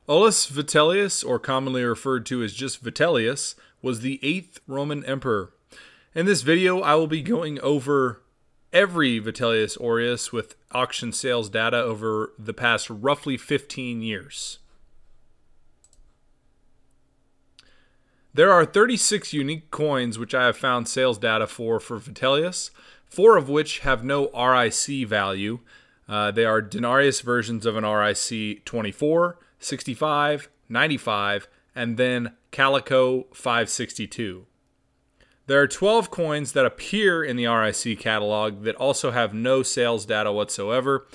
Aulus Vitellius, or commonly referred to as just Vitellius, was the 8th Roman emperor. In this video, I will be going over every Vitellius Aureus with auction sales data over the past roughly 15 years. There are 36 unique coins which I have found sales data for Vitellius, 4 of which have no RIC value. They are denarius versions of an RIC 24, 65, 95, and then Calico 562. There are 12 coins that appear in the RIC catalog that also have no sales data whatsoever.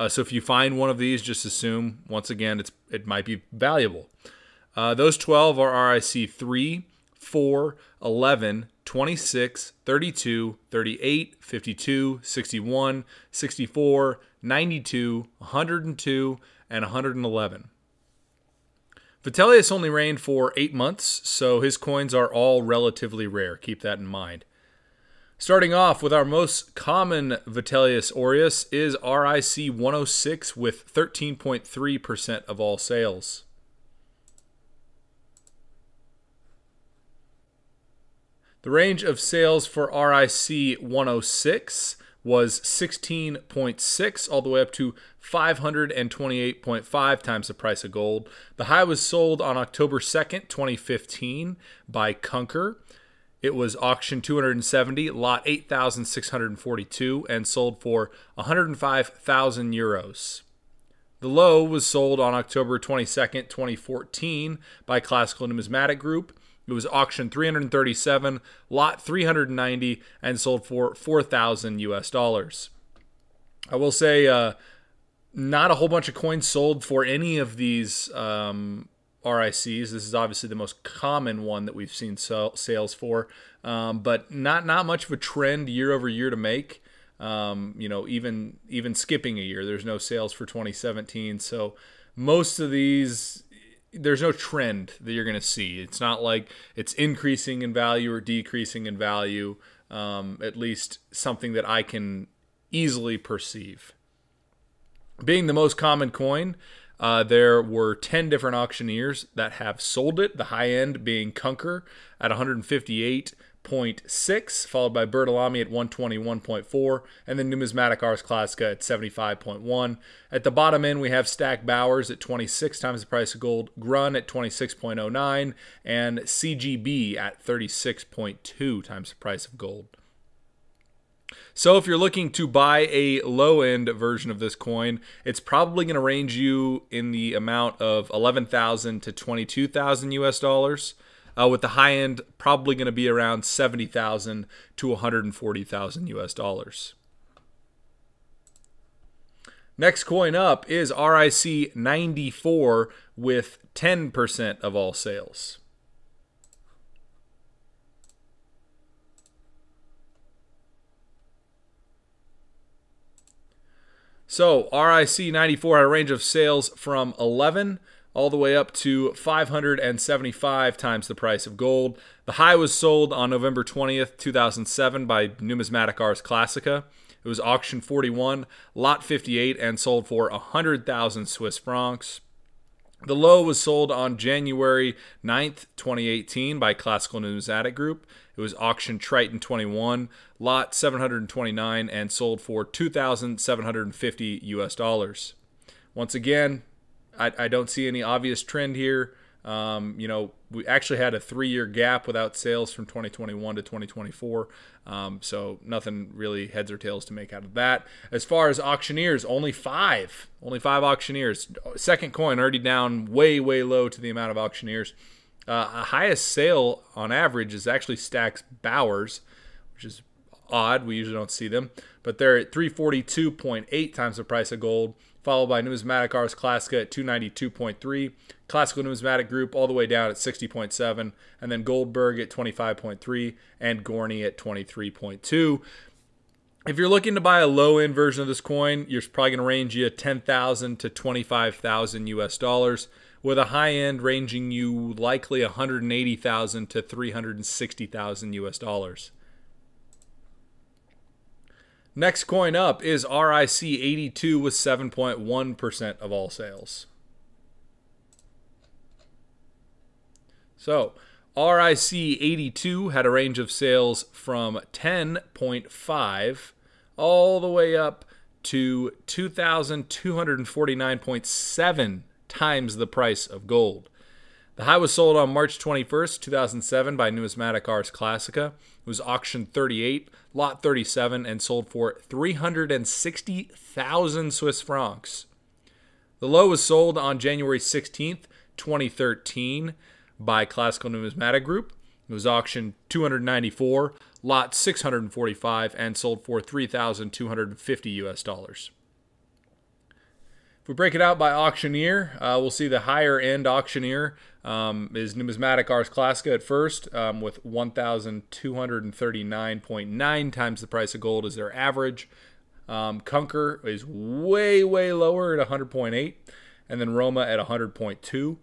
So if you find one of these, just assume, once again, it might be valuable. Those 12 are RIC 3, 4, 11, 26, 32, 38, 52, 61, 64, 92, 102, and 111. Vitellius only reigned for 8 months, so his coins are all relatively rare. Keep that in mind. Starting off with our most common Vitellius Aureus is RIC 106 with 13.3% of all sales. The range of sales for RIC 106 was 16.6 all the way up to 528.5 times the price of gold. The high was sold on October 2nd, 2015 by Kunker. It was auctioned 270, lot 8,642, and sold for 105,000 euros. The low was sold on October 22nd, 2014 by Classical Numismatic Group. It was auctioned 337, lot 390, and sold for 4,000 US dollars. I will say not a whole bunch of coins sold for any of these RICs. This is obviously the most common one that we've seen sales for, but not much of a trend year over year to make. Even skipping a year, there's no sales for 2017. So most of these, there's no trend that you're going to see. It's not like it's increasing in value or decreasing in value, at least something that I can easily perceive. Being the most common coin, there were 10 different auctioneers that have sold it, the high end being Kunker at 158.6, followed by Bertolami at 121.4, and then Numismatic Ars Classica at 75.1. At the bottom end, we have Stack Bowers at 26 times the price of gold, Grun at 26.09, and CGB at 36.2 times the price of gold. So if you're looking to buy a low-end version of this coin, it's probably going to range you in the amount of 11,000 to 22,000 US dollars. With the high end probably going to be around 70,000 to 140,000 US dollars. Next coin up is RIC 94 with 10% of all sales. So RIC 94 had a range of sales from 11 all the way up to 575 times the price of gold. The high was sold on November 20th, 2007 by Numismatic Ars Classica. It was auctioned 41, lot 58, and sold for 100,000 Swiss francs. The low was sold on January 9th, 2018 by Classical Numismatic Group. It was auctioned Triton 21, lot 729, and sold for 2,750 US dollars. Once again, I don't see any obvious trend here. We actually had a 3-year gap without sales from 2021 to 2024. So nothing really heads or tails to make out of that. As far as auctioneers, only five auctioneers. Second coin already down way low to the amount of auctioneers. Highest sale on average is actually Stack Bowers, which is odd. We usually don't see them, but they're at 342.8 times the price of gold, followed by Numismatic Ars Classica at 292.3, Classical Numismatic Group all the way down at 60.7, and then Goldberg at 25.3, and Gorney at 23.2. If you're looking to buy a low-end version of this coin, you're probably going to range you 10,000 to 25,000 US dollars, with a high-end ranging you likely 180,000 to 360,000 US dollars. Next coin up is RIC 82 with 7.1% of all sales. So RIC 82 had a range of sales from 10.5 all the way up to 2,249.7 times the price of gold. The high was sold on March 21st, 2007 by Numismatic Ars Classica. It was auction 38, lot 37, and sold for 360,000 Swiss francs. The low was sold on January 16th, 2013 by Classical Numismatic Group. It was auctioned 294, lot 645, and sold for $3,250. If we break it out by auctioneer, we'll see the higher end auctioneer is Numismatic Ars Classica at first, with 1,239.9 times the price of gold as their average. Kunker is way lower at 100.8, and then Roma at 100.2.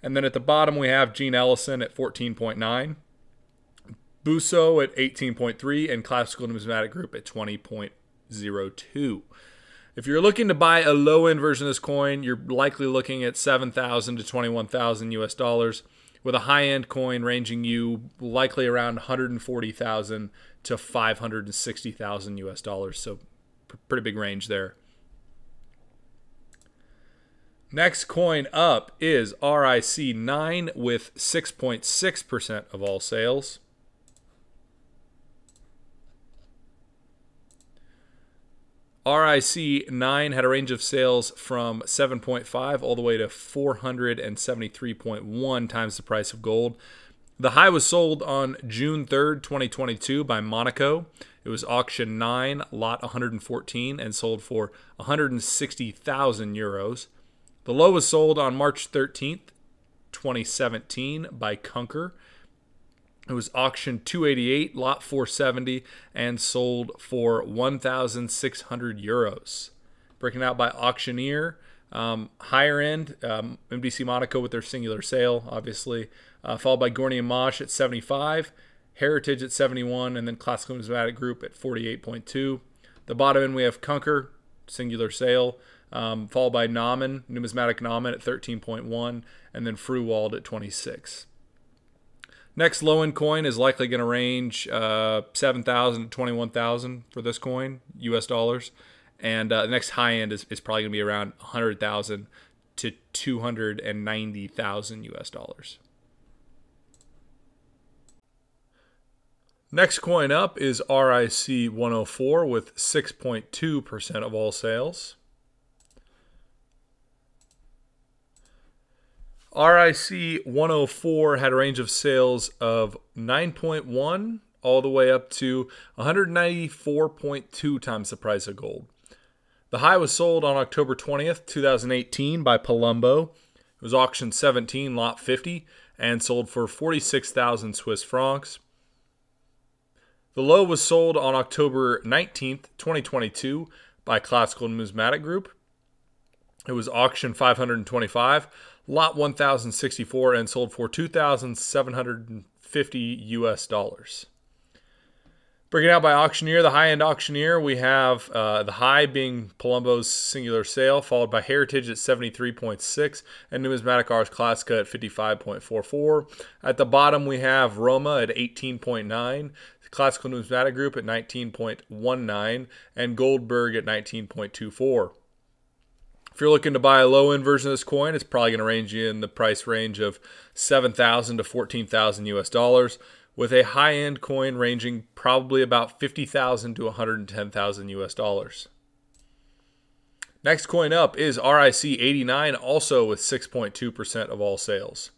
And then at the bottom we have Gene Ellison at 14.9, Busso at 18.3, and Classical Numismatic Group at 20.02. If you're looking to buy a low-end version of this coin, you're likely looking at $7,000 to $21,000, with a high-end coin ranging you likely around $140,000 to $560,000. So pretty big range there. Next coin up is RIC 9 with 6.6% of all sales. RIC 9 had a range of sales from 7.5 all the way to 473.1 times the price of gold. The high was sold on June 3rd, 2022 by Monaco. It was auction 9, lot 114, and sold for 160,000 euros. The low was sold on March 13th, 2017 by Kunker. It was auctioned 288, lot 470, and sold for 1,600 euros. Breaking out by auctioneer, higher end, MDC Monaco with their singular sale, obviously, followed by Gourney & Mosh at 75, Heritage at 71, and then Classical Numismatic Group at 48.2. The bottom end we have Kunker, singular sale, followed by Naumann, Numismatic Naumann at 13.1, and then Fruwald at 26. Next low-end coin is likely going to range $7,000 to $21,000 for this coin, US dollars. And the next high-end is probably going to be around $100,000 to $290,000 US dollars. Next coin up is RIC 104 with 6.2% of all sales. RIC 104 had a range of sales of 9.1 all the way up to 194.2 times the price of gold. The high was sold on October 20th, 2018 by Palumbo. It was auctioned 17, lot 50, and sold for 46,000 Swiss francs. The low was sold on October 19th, 2022 by Classical Numismatic Group. It was auctioned 525, lot 1,064, and sold for 2,750 US dollars. Breaking out by auctioneer, the high-end auctioneer, we have the high being Palumbo's singular sale, followed by Heritage at 73.6 and Numismatic Ars Classica at 55.44. At the bottom, we have Roma at 18.9, Classical Numismatic Group at 19.19, and Goldberg at 19.24. If you're looking to buy a low-end version of this coin, it's probably going to range you in the price range of $7,000 to $14,000 US dollars, with a high-end coin ranging probably about $50,000 to $110,000 US dollars. Next coin up is RIC 89, also with 6.2% of all sales.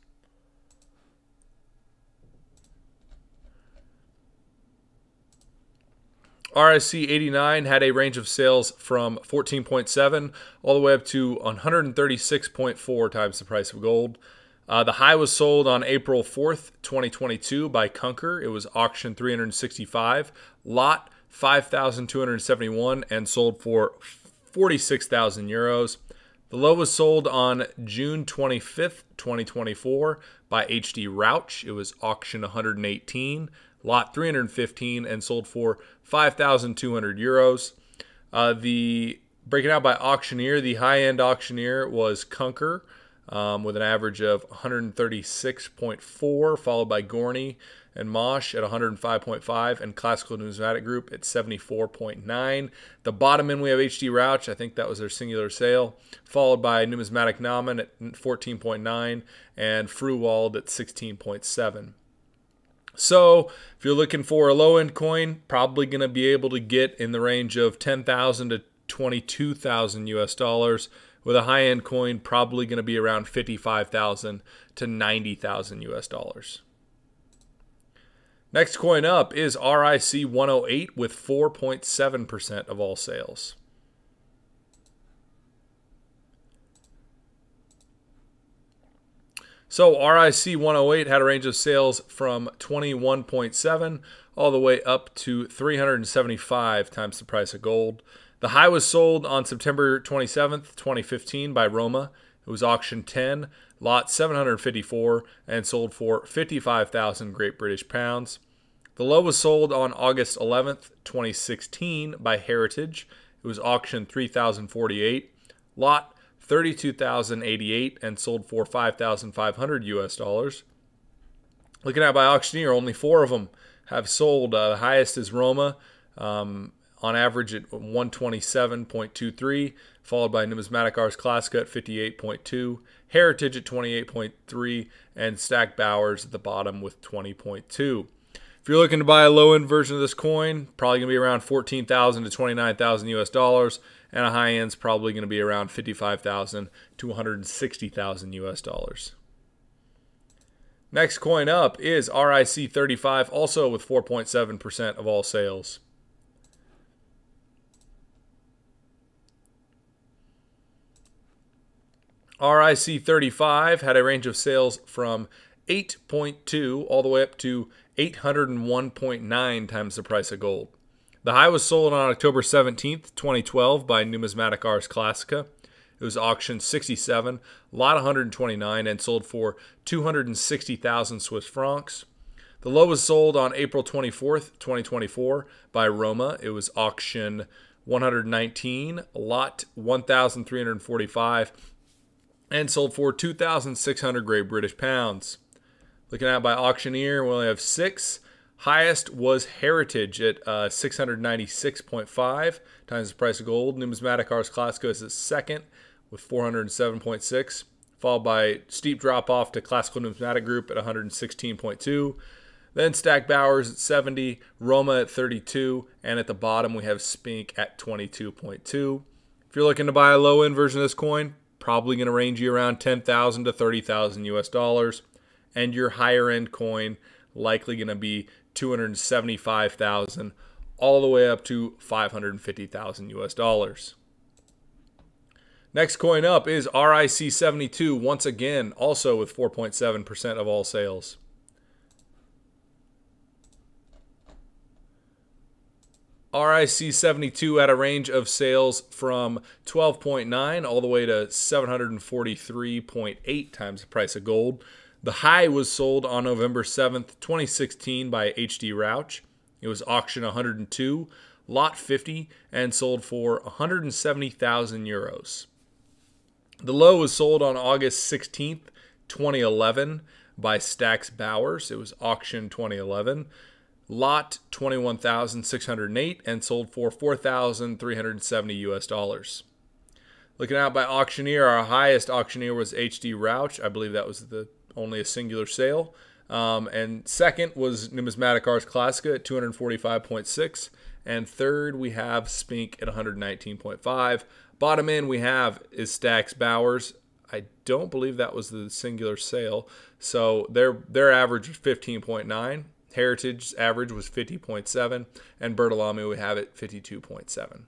RIC 89 had a range of sales from 14.7 all the way up to 136.4 times the price of gold. The high was sold on April 4th, 2022 by Kunker. It was auctioned 365, lot 5,271, and sold for 46,000 euros. The low was sold on June 25th, 2024 by HD Rauch. It was auctioned 118, lot 315, and sold for 5,200 euros. The breaking out by auctioneer, the high-end auctioneer was Kunker. with an average of 136.4, followed by Gorney and Mosh at 105.5, and Classical Numismatic Group at 74.9. The bottom end we have HD Rauch. I think that was their singular sale, followed by Numismatic Namen at 14.9 and Fruwald at 16.7. So if you're looking for a low-end coin, probably going to be able to get in the range of 10,000 to 22,000 US dollars. With a high-end coin, probably going to be around 55,000 to 90,000 US dollars. Next coin up is RIC 108 with 4.7% of all sales. So RIC 108 had a range of sales from 21.7 all the way up to 375 times the price of gold. The high was sold on September 27th, 2015 by Roma. It was auction 10, lot 754, and sold for 55,000 Great British pounds. The low was sold on August 11th, 2016 by Heritage. It was auction 3,048, lot 32,088, and sold for 5,500 US dollars. Looking at by auctioneer, only 4 of them have sold. The highest is Roma, on average at 127.23, followed by Numismatic Ars Classica at 58.2, Heritage at 28.3, and Stack Bowers at the bottom with 20.2. If you're looking to buy a low-end version of this coin, probably going to be around 14,000 to 29,000 US dollars, and a high-end's probably going to be around 55,000 to 160,000 US dollars. Next coin up is RIC 35, also with 4.7% of all sales. RIC 35 had a range of sales from 8.2 all the way up to 801.9 times the price of gold. The high was sold on October 17th, 2012 by Numismatic Ars Classica. It was auctioned 67, lot 129, and sold for 260,000 Swiss francs. The low was sold on April 24th, 2024 by Roma. It was auction 119, lot 1,345, and sold for 2,600 Great British pounds. Looking at by auctioneer, we only have 6. Highest was Heritage at 696.5 times the price of gold. Numismatic Ars Classica is at second with 407.6, followed by steep drop off to Classical Numismatic Group at 116.2. Then Stack Bowers at 70, Roma at 32, and at the bottom we have Spink at 22.2. If you're looking to buy a low-end version of this coin, probably going to range you around 10,000 to 30,000 US dollars. And your higher end coin likely going to be 275,000 all the way up to 550,000 US dollars. Next coin up is RIC 72, once again also with 4.7% of all sales. RIC 72 had a range of sales from 12.9 all the way to 743.8 times the price of gold. The high was sold on November 7th, 2016 by HD Rauch. It was auctioned 102, lot 50, and sold for 170,000 euros. The low was sold on August 16th, 2011 by Stack Bowers. It was auctioned 2011, lot 21,608, and sold for 4,370 US dollars. Looking out by auctioneer, our highest auctioneer was HD Rauch. I believe that was only a singular sale. And second was Numismatic Ars Classica at 245.6. And third, we have Spink at 119.5. Bottom end we have is Stack Bowers. I don't believe that was the singular sale. So their average was 15.9. Heritage's average was 50.7. And Bertolami we have at 52.7.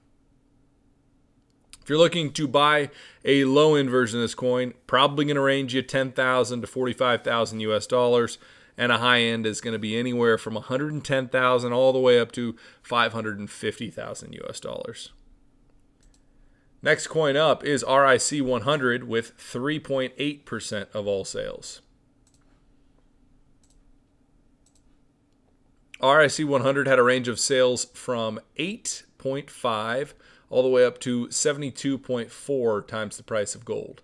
If you're looking to buy a low-end version of this coin, probably going to range you 10,000 to 45,000 US dollars, and a high-end is going to be anywhere from 110,000 all the way up to 550,000 US dollars. Next coin up is RIC 100 with 3.8% of all sales. RIC 100 had a range of sales from 8.5 all the way up to 72.4 times the price of gold.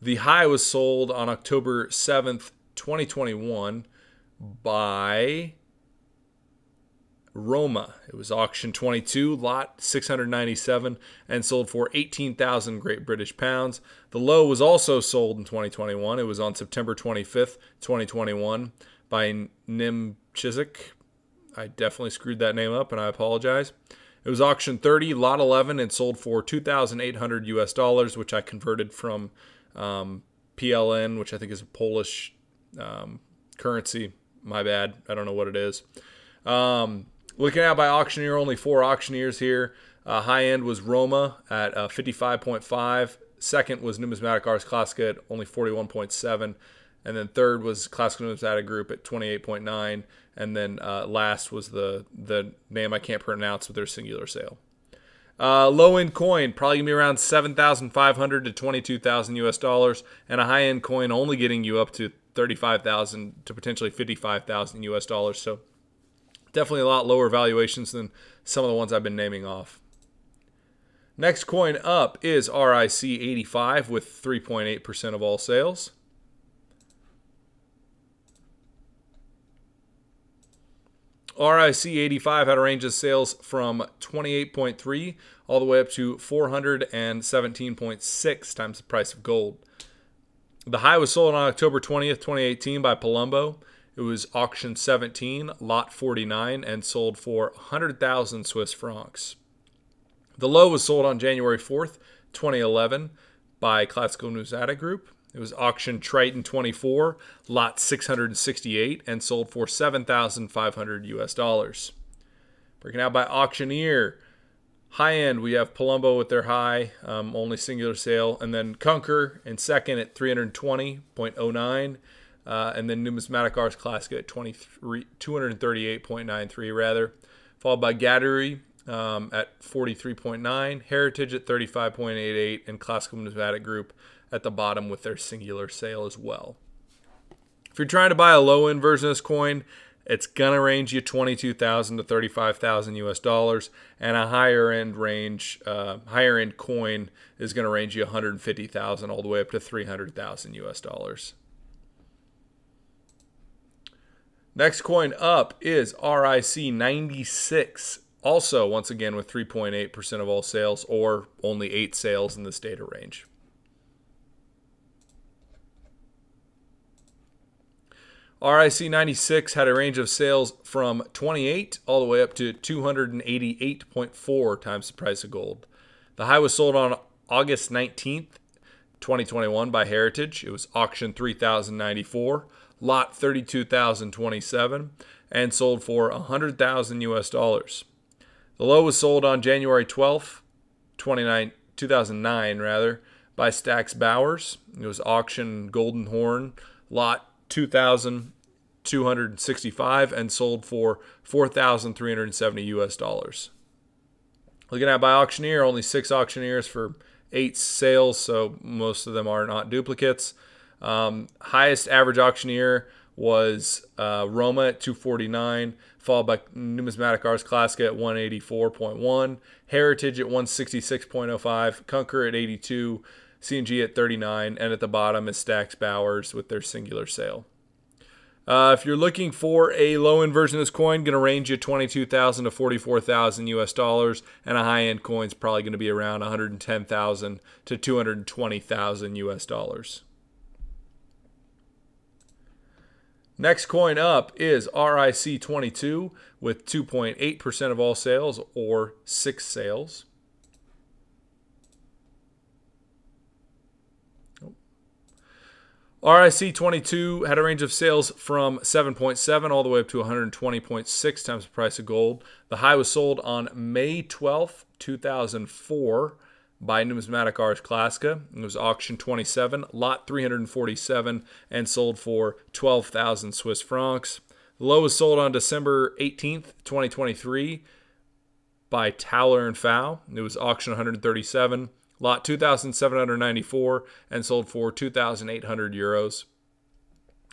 The high was sold on October 7th, 2021 by Roma. It was auction 22, lot 697, and sold for 18,000 Great British pounds. The low was also sold in 2021. It was on September 25th, 2021 by Nim Chiswick. I definitely screwed that name up, and I apologize. It was auction 30, lot 11, and sold for 2,800 US dollars, which I converted from PLN, which I think is a Polish currency. My bad. I don't know what it is. Looking at by auctioneer, only 4 auctioneers here. High end was Roma at 55.5. Second was Numismatic Ars Classica at only 41.7. And then third was Classical Numismatic Group at 28.9. And then last was the name I can't pronounce with their singular sale. Low-end coin, probably going to be around 7,500 to 22,000 US dollars. And a high-end coin only getting you up to 35,000 to potentially 55,000 US dollars. So definitely a lot lower valuations than some of the ones I've been naming off. Next coin up is RIC 85 with 3.8% of all sales. RIC 85 had a range of sales from 28.3 all the way up to 417.6 times the price of gold. The high was sold on October 20th, 2018 by Palumbo. It was auction 17, lot 49, and sold for 100,000 Swiss francs. The low was sold on January 4th, 2011 by Classical Numismatic Group. It was auction Triton 24, lot 668, and sold for 7,500 US dollars. Breaking out by auctioneer. High end, we have Palumbo with their high, only singular sale, and then Kunker in second at 320.09, and then Numismatic Ars Classica at 238.93 rather, followed by Gaduri at 43.9, Heritage at 35.88, and Classical Numismatic Group at the bottom with their singular sale as well. If you're trying to buy a low-end version of this coin, it's going to range you 22,000 to 35,000 US dollars, and a higher-end coin is going to range you 150,000 all the way up to 300,000 US dollars. Next coin up is RIC 96, also once again with 3.8% of all sales, or only 8 sales in this data range. RIC 96 had a range of sales from 28 all the way up to 288.4 times the price of gold. The high was sold on August 19th, 2021 by Heritage. It was auction 3,094, lot 32,027, and sold for 100,000 US dollars. The low was sold on January 12th, 2009 rather, by Stax Bowers. It was auction Golden Horn, lot 2,265, and sold for 4,370 US dollars. Looking at by auctioneer, only 6 auctioneers for 8 sales, so most of them are not duplicates. Highest average auctioneer was Roma at 249, followed by Numismatic Ars Classica at 184.1, Heritage at 166.05, Kunker at 82, C&G at 39, and at the bottom is Stax Bowers with their singular sale. If you're looking for a low-end version of this coin, going to range you 22,000 to 44,000 US dollars, and a high-end coin is probably going to be around 110,000 to 220,000 US dollars. Next coin up is RIC 22 with 2.8% of all sales, or 6 sales. RIC 22 had a range of sales from 7.7 all the way up to 120.6 times the price of gold. The high was sold on May 12th, 2004 by Numismatic Ars Classica. It was auction 27, lot 347, and sold for 12,000 Swiss francs. The low was sold on December 18th, 2023 by Towler and Fow. It was auction 137. Lot 2,794, and sold for 2,800 euros.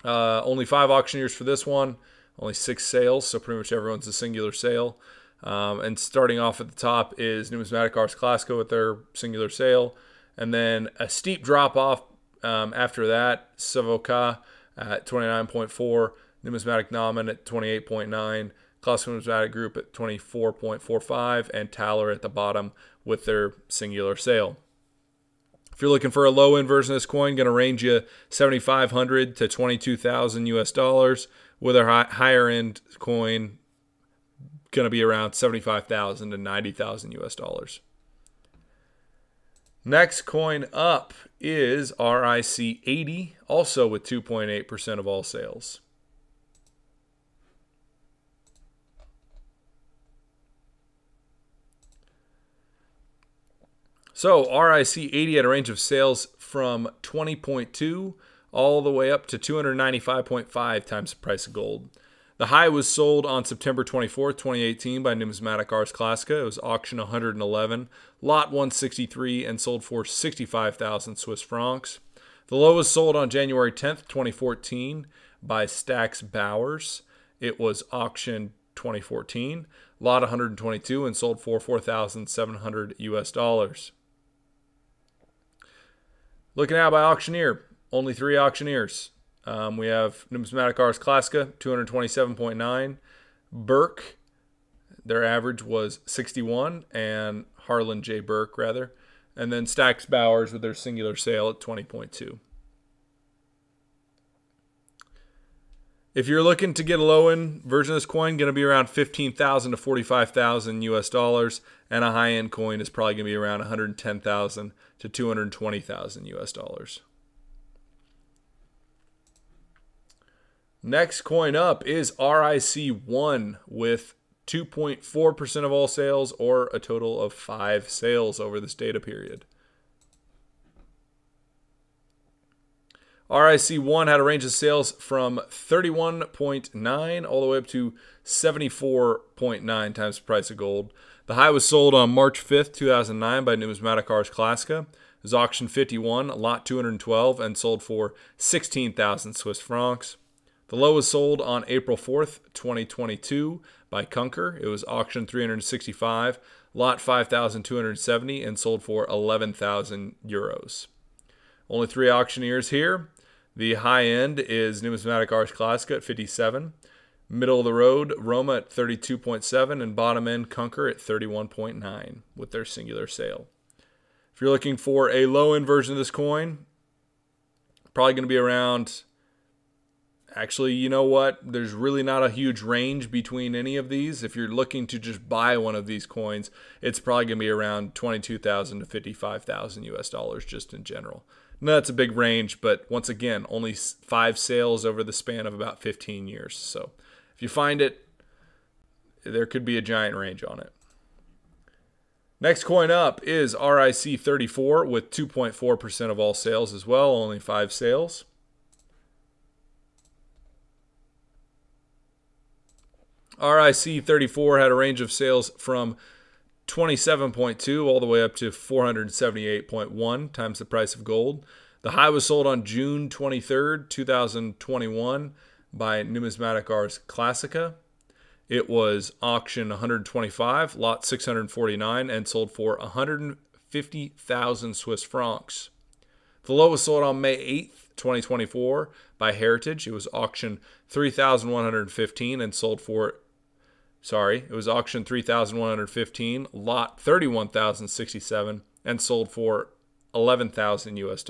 Only 5 auctioneers for this one. Only 6 sales, so pretty much everyone's a singular sale. And starting off at the top is Numismatic Ars Classica with their singular sale. And then a steep drop-off After that, Savoca at 29.4, Numismatic Nomen at 28.9, Classical Numismatic Group at 24.45, and Taler at the bottom with their singular sale. If you're looking for a low-end version of this coin, going to range you $7,500 to $22,000 US, with a higher-end coin going to be around $75,000 to $90,000 US. Next coin up is RIC 80, also with 2.8% of all sales. So RIC 80 had a range of sales from 20.2 all the way up to 295.5 times the price of gold. The high was sold on September 24th, 2018 by Numismatic Ars Classica. It was auction 111, lot 163, and sold for 65,000 Swiss francs. The low was sold on January 10th, 2014 by Stax Bowers. It was auction 2014, lot 122, and sold for $4,700 US. Looking out by auctioneer, only 3 auctioneers. We have Numismatic Ars Classica, 227.9. Burke, their average was 61, and Harlan J. Burke, rather. And then Stax Bowers with their singular sale at 20.2. If you're looking to get a low-end version of this coin, going to be around $15,000 to $45,000 US, and a high-end coin is probably going to be around $110,000 to $220,000 US. Next coin up is RIC1 with 2.4% of all sales, or a total of 5 sales over this data period. RIC1 had a range of sales from 31.9 all the way up to 74.9 times the price of gold. The high was sold on March 5th, 2009 by Numismatic Ars Classica. It was auction 51, lot 212, and sold for 16,000 Swiss francs. The low was sold on April 4th, 2022 by Kunker. It was auction 365, lot 5,270, and sold for 11,000 euros. Only 3 auctioneers here. The high end is Numismatic Ars Classica at 57. Middle of the road, Roma at 32.7, and bottom end, Kunker at 31.9 with their singular sale. If you're looking for a low-end version of this coin, probably going to be around... Actually, you know what? There's really not a huge range between any of these. If you're looking to just buy one of these coins, it's probably going to be around $22,000 to $55,000 US just in general. No, that's a big range, but once again, only 5 sales over the span of about 15 years. So if you find it, there could be a giant range on it. Next coin up is RIC 34 with 2.4% of all sales as well, only 5 sales. RIC 34 had a range of sales from 27.2 all the way up to 478.1 times the price of gold. The high was sold on June 23rd, 2021 by Numismatic Ars Classica. It was auction 125, lot 649, and sold for 150,000 Swiss francs. The low was sold on May 8th, 2024 by Heritage. It was auction 3,115 and sold for it was auction 3,115, lot 31,067, and sold for 11,000 US.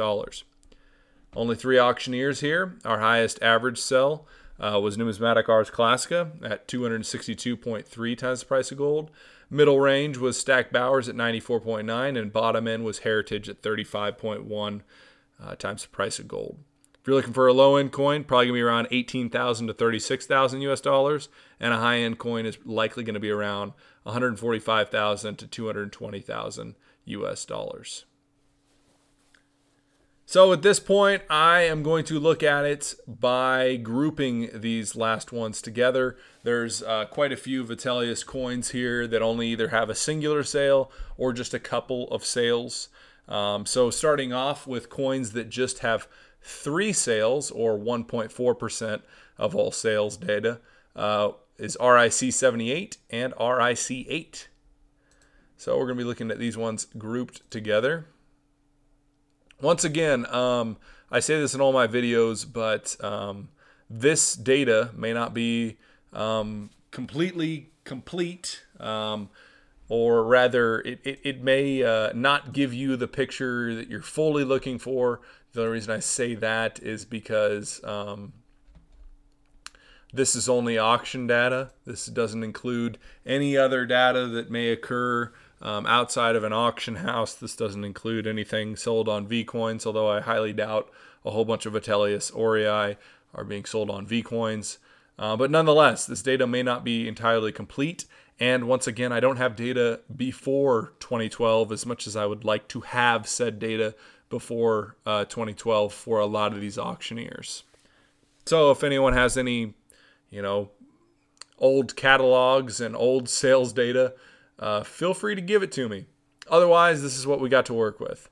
Only 3 auctioneers here. Our highest average sell was Numismatic Ars Classica at 262.3 times the price of gold. Middle range was Stax Bowers at 94.9, and bottom end was Heritage at 35.1 times the price of gold. If you're looking for a low-end coin, probably going to be around $18,000 to $36,000 US, and a high-end coin is likely going to be around $145,000 to $220,000 US. So at this point, I am going to look at it by grouping these last ones together. There's quite a few Vitellius coins here that only either have a singular sale or just a couple of sales. So starting off with coins that just have 3 sales, or 1.4% of all sales data, is RIC 78 and RIC 8. So we're going to be looking at these ones grouped together. Once again, I say this in all my videos, but this data may not be completely complete, or rather, it may not give you the picture that you're fully looking for. The only reason I say that is because this is only auction data. This doesn't include any other data that may occur outside of an auction house. This doesn't include anything sold on Vcoins, although I highly doubt a whole bunch of Vitellius Aurei are being sold on Vcoins. But nonetheless, this data may not be entirely complete. And once again, I don't have data before 2012 as much as I would like to have said data before 2012 for a lot of these auctioneers. So if anyone has any, old catalogs and old sales data, feel free to give it to me. Otherwise, this is what we got to work with.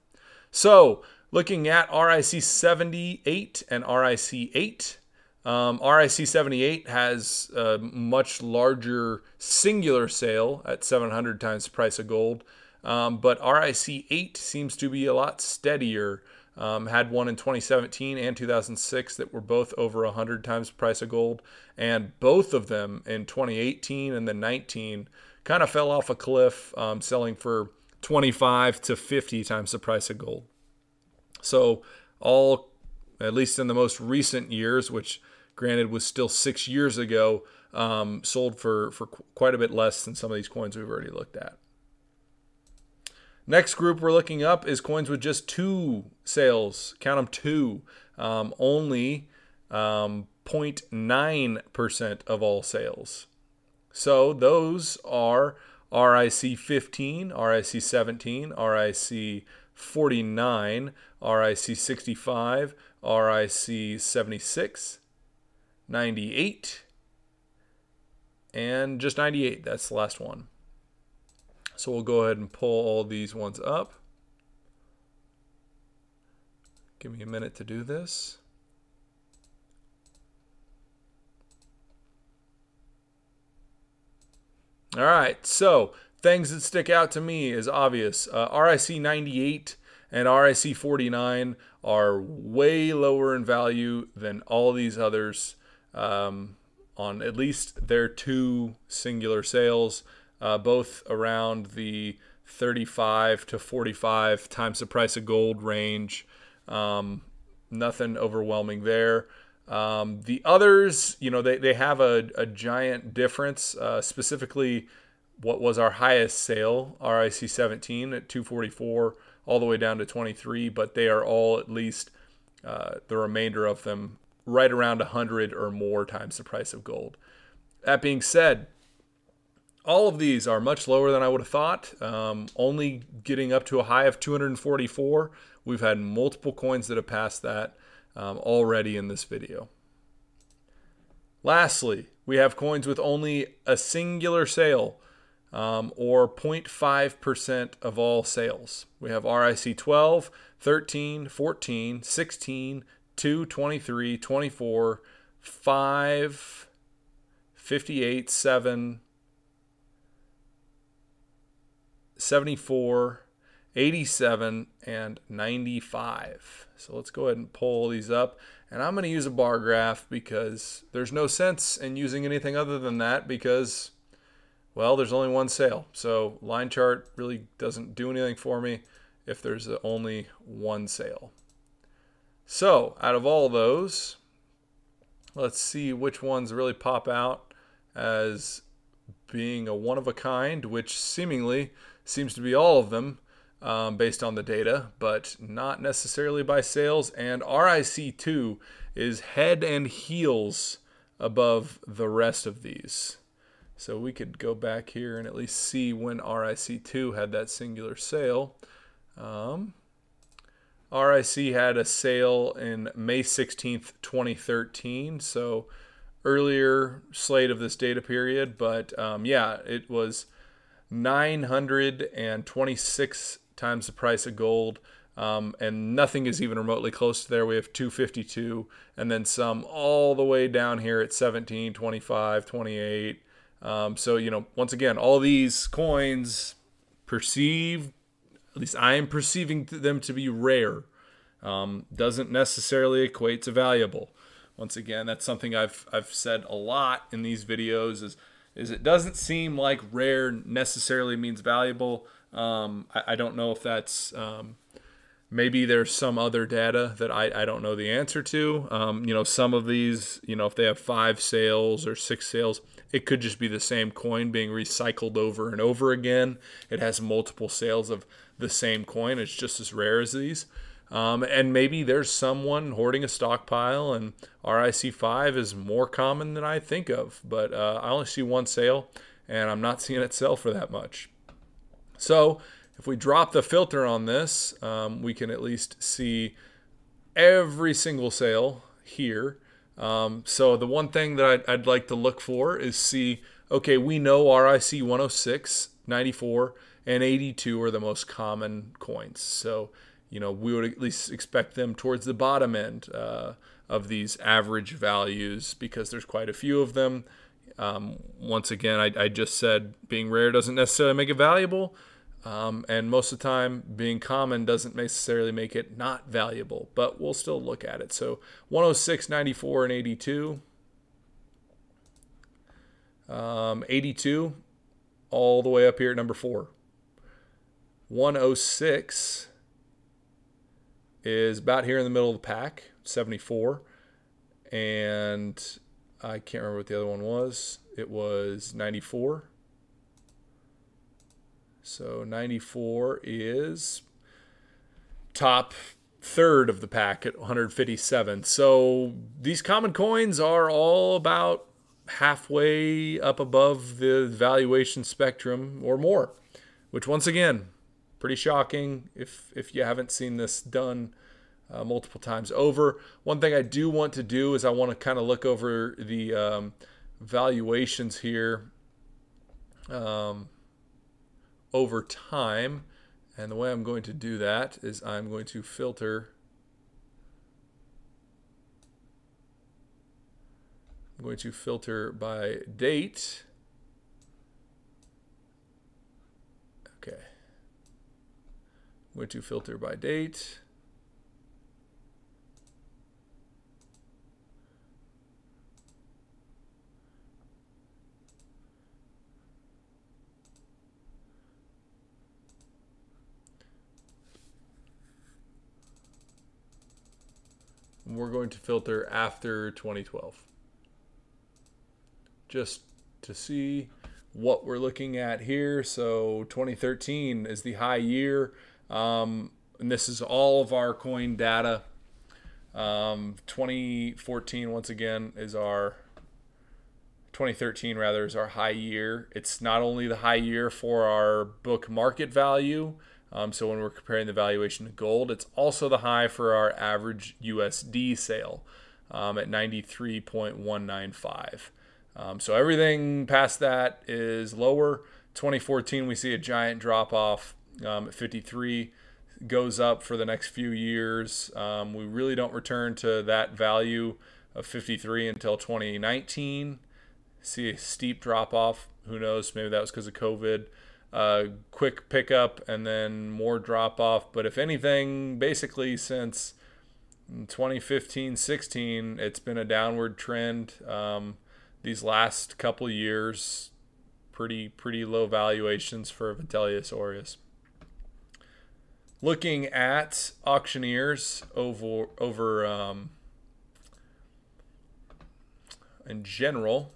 So looking at RIC 78 and RIC 8, RIC 78 has a much larger singular sale at 700 times the price of gold, but RIC 8 seems to be a lot steadier. Had one in 2017 and 2006 that were both over 100 times the price of gold, and both of them in 2018 and then 19 kind of fell off a cliff, selling for 25 to 50 times the price of gold. So all, at least in the most recent years, which granted was still 6 years ago, sold for quite a bit less than some of these coins we've already looked at. Next group we're looking up is coins with just 2 sales. Count them 2. Only 0.9% of all sales. So those are RIC 15, RIC 17, RIC 49, RIC 65, RIC 76, 98, and just 98. That's the last one. So we'll go ahead and pull all these ones up. Give me a minute to do this. All right, so things that stick out to me is obvious. RIC 98 and RIC 49 are way lower in value than all these others on at least their 2 singular sales. Both around the 35 to 45 times the price of gold range. Nothing overwhelming there. The others, they have a giant difference. Specifically, what was our highest sale, RIC 17 at 244, all the way down to 23, but they are all at least, the remainder of them, right around 100 or more times the price of gold. That being said, all of these are much lower than I would have thought, only getting up to a high of 244. We've had multiple coins that have passed that already in this video. Lastly, we have coins with only a singular sale, or 0.5% of all sales. We have RIC 12, 13, 14, 16, 2, 23, 24, 5, 58, 7, 74, 87, and 95. So let's go ahead and pull these up. And I'm going to use a bar graph because there's no sense in using anything other than that because, well, there's only one sale. So line chart really doesn't do anything for me if there's only one sale. So out of all those, let's see which ones really pop out as being a one of a kind, which seemingly seems to be all of them based on the data, but not necessarily by sales. And RIC2 is head and heels above the rest of these. So we could go back here and at least see when RIC2 had that singular sale. RIC had a sale in May 16th, 2013, so earlier slate of this data period, but yeah, it was 926 times the price of gold, and nothing is even remotely close to there. We have 252, and then some all the way down here at 17, 25, 28. So, once again, all these coins perceived, at least I am perceiving them to be rare. doesn't necessarily equate to valuable. Once again, that's something I've said a lot in these videos is it doesn't seem like rare necessarily means valuable. I don't know if that's maybe there's some other data that I don't know the answer to. Some of these, if they have 5 sales or 6 sales, it could just be the same coin being recycled over and over again. It has multiple sales of the same coin. It's just as rare as these. And maybe there's someone hoarding a stockpile and RIC5 is more common than I think of. But I only see 1 sale and I'm not seeing it sell for that much. So if we drop the filter on this, we can at least see every single sale here. So the one thing that I'd like to look for is see, okay, we know RIC 106, 94, and 82 are the most common coins. So, we would at least expect them towards the bottom end of these average values because there's quite a few of them. Once again, I just said being rare doesn't necessarily make it valuable. And most of the time, being common doesn't necessarily make it not valuable, but we'll still look at it. So 106, 94, and 82. 82, all the way up here at number 4. 106 is about here in the middle of the pack, 74. And I can't remember what the other one was. It was 94. So 94 is top third of the pack at 157. So these common coins are all about halfway up above the valuation spectrum or more, which once again, pretty shocking if you haven't seen this done multiple times over. One thing I do want to do is I want to kind of look over the valuations here over time, and the way I'm going to do that is I'm going to filter. I'm going to filter by date. Okay. I'm going to filter by date. We're going to filter after 2012 just to see what we're looking at here. So 2013 is the high year, and this is all of our coin data. 2014 once again is our 2013 rather is our high year. It's not only the high year for our book market value, so when we're comparing the valuation to gold, it's also the high for our average USD sale at 93.195. So everything past that is lower. 2014, we see a giant drop off at 53, goes up for the next few years. We really don't return to that value of 53 until 2019. See a steep drop off. Who knows? Maybe that was because of COVID. Quick pickup and then more drop off. But if anything, basically since 2015-16, it's been a downward trend. These last couple years, pretty low valuations for Vitellius Aureus. Looking at auctioneers over in general,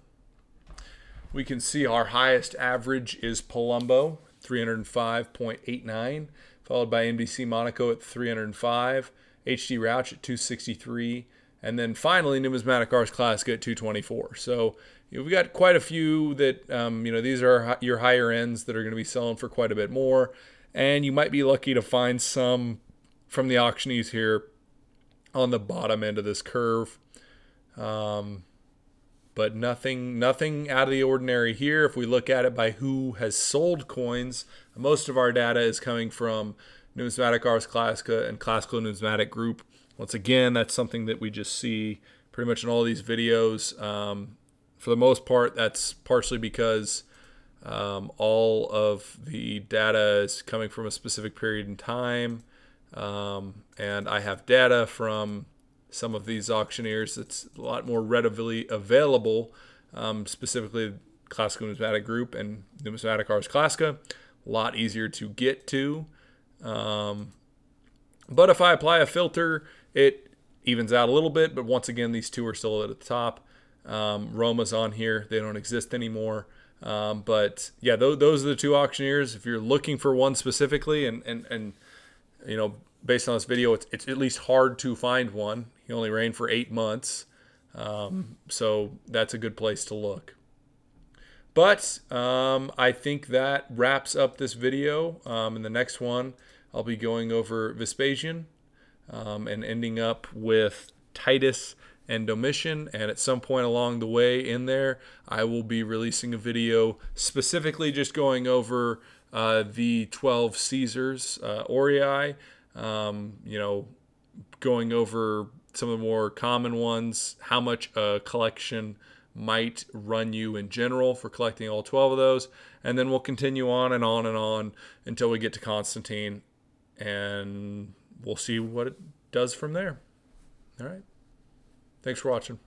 we can see our highest average is Palumbo, 305.89, followed by NBC Monaco at 305, HD Rouch at 263, and then finally Numismatic Ars Classica at 224. So we've got quite a few that, these are your higher ends that are going to be selling for quite a bit more, and you might be lucky to find some from the auctionees here on the bottom end of this curve. But nothing out of the ordinary here. If we look at it by who has sold coins, most of our data is coming from Numismatic Ars Classica and Classical Numismatic Group. Once again, that's something that we just see pretty much in all these videos. For the most part, that's partially because all of the data is coming from a specific period in time. And I have data from some of these auctioneers that's a lot more readily available, specifically Classical Numismatic Group and Numismatic Ars Classica. A lot easier to get to. But if I apply a filter, it evens out a little bit. But once again, these two are still at the top. Roma's on here. They don't exist anymore. But yeah, those are the two auctioneers. If you're looking for one specifically, and you know, based on this video, it's at least hard to find one. He only reigned for 8 months. So that's a good place to look. But I think that wraps up this video. In the next one, I'll be going over Vespasian and ending up with Titus and Domitian. And at some point along the way in there, I will be releasing a video specifically just going over the 12 Caesars, Aurei, you know, going over some of the more common ones, how much a collection might run you in general for collecting all 12 of those. And then we'll continue on and on and on until we get to Constantine, and we'll see what it does from there. All right. Thanks for watching.